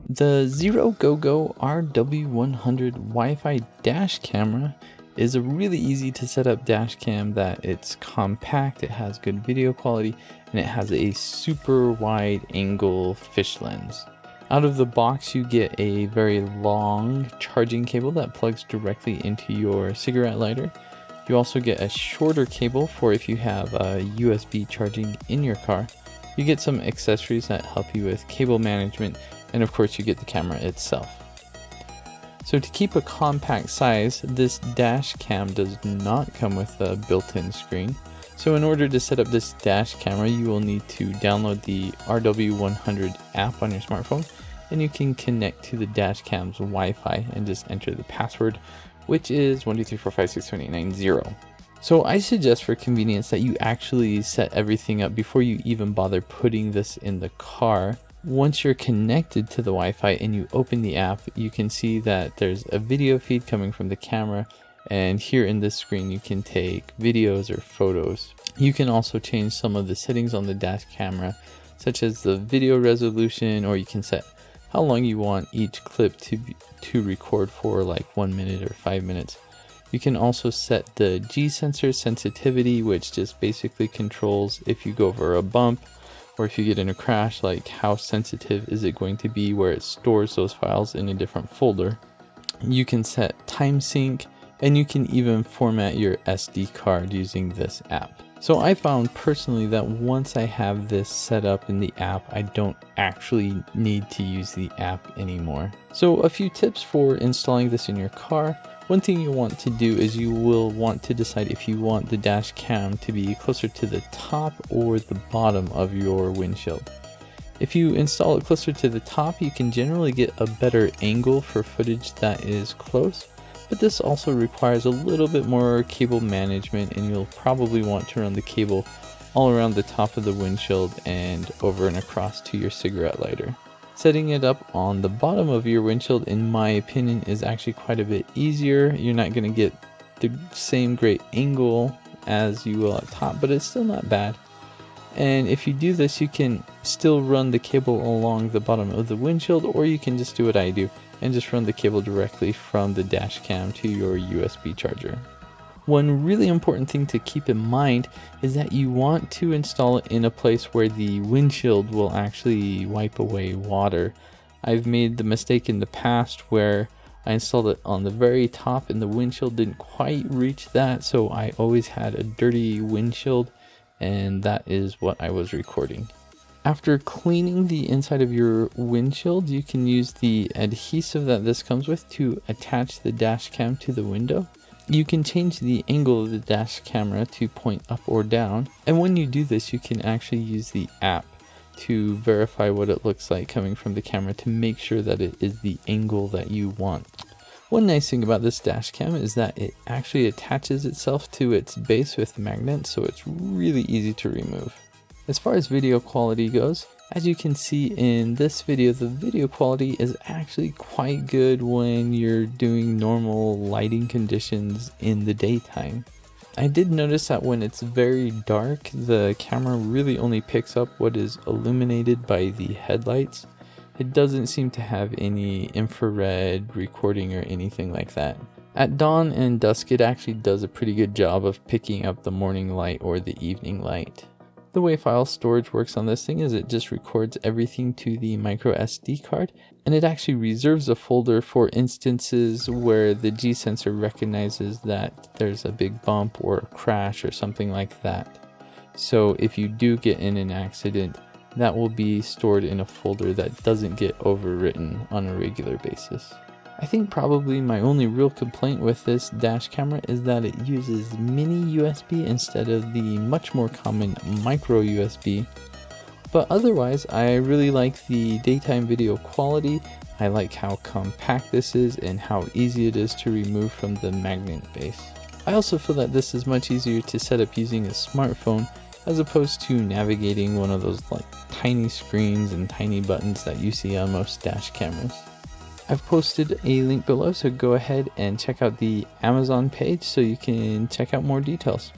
The Zerogogo RW100 Wi-Fi dash camera is a really easy to set up dash cam that it's compact, it has good video quality, and it has a super wide angle fish lens. Out of the box you get a very long charging cable that plugs directly into your cigarette lighter. You also get a shorter cable for if you have USB charging in your car. You get some accessories that help you with cable management, and of course you get the camera itself. So to keep a compact size, this dash cam does not come with a built-in screen. So in order to set up this dash camera, you will need to download the RW100 app on your smartphone, and you can connect to the dash cam's Wi-Fi and just enter the password, which is 12345678990. So I suggest for convenience that you actually set everything up before you even bother putting this in the car. Once you're connected to the Wi-Fi and you open the app, you can see that there's a video feed coming from the camera, and here in this screen you can take videos or photos. You can also change some of the settings on the dash camera, such as the video resolution, or you can set how long you want each clip to record for, like 1 minute or 5 minutes. You can also set the G-sensor sensitivity, which just basically controls if you go over a bump or if you get in a crash, like how sensitive is it going to be where it stores those files in a different folder. You can set time sync, and you can even format your SD card using this app. So I found personally that once I have this set up in the app, I don't actually need to use the app anymore. So a few tips for installing this in your car. One thing you'll want to do is you will want to decide if you want the dash cam to be closer to the top or the bottom of your windshield. If you install it closer to the top, you can generally get a better angle for footage that is close, but this also requires a little bit more cable management, and you'll probably want to run the cable all around the top of the windshield and over and across to your cigarette lighter. Setting it up on the bottom of your windshield, in my opinion, is actually quite a bit easier. You're not going to get the same great angle as you will at top, but it's still not bad. And if you do this, you can still run the cable along the bottom of the windshield, or you can just do what I do and just run the cable directly from the dash cam to your USB charger. One really important thing to keep in mind is that you want to install it in a place where the windshield will actually wipe away water. I've made the mistake in the past where I installed it on the very top and the windshield didn't quite reach that, so I always had a dirty windshield, and that is what I was recording. After cleaning the inside of your windshield, you can use the adhesive that this comes with to attach the dash cam to the window. You can change the angle of the dash camera to point up or down, and when you do this, you can actually use the app to verify what it looks like coming from the camera to make sure that it is the angle that you want. One nice thing about this dash cam is that it actually attaches itself to its base with magnets, so it's really easy to remove. As far as video quality goes, as you can see in this video, the video quality is actually quite good when you're doing normal lighting conditions in the daytime. I did notice that when it's very dark, the camera really only picks up what is illuminated by the headlights. It doesn't seem to have any infrared recording or anything like that. At dawn and dusk, it actually does a pretty good job of picking up the morning light or the evening light. The way file storage works on this thing is it just records everything to the micro SD card, and it actually reserves a folder for instances where the G-sensor recognizes that there's a big bump or a crash or something like that. So if you do get in an accident, that will be stored in a folder that doesn't get overwritten on a regular basis. I think probably my only real complaint with this dash camera is that it uses mini USB instead of the much more common micro USB. But otherwise, I really like the daytime video quality. I like how compact this is and how easy it is to remove from the magnet base. I also feel that this is much easier to set up using a smartphone as opposed to navigating one of those like tiny screens and tiny buttons that you see on most dash cameras. I've posted a link below, so go ahead and check out the Amazon page so you can check out more details.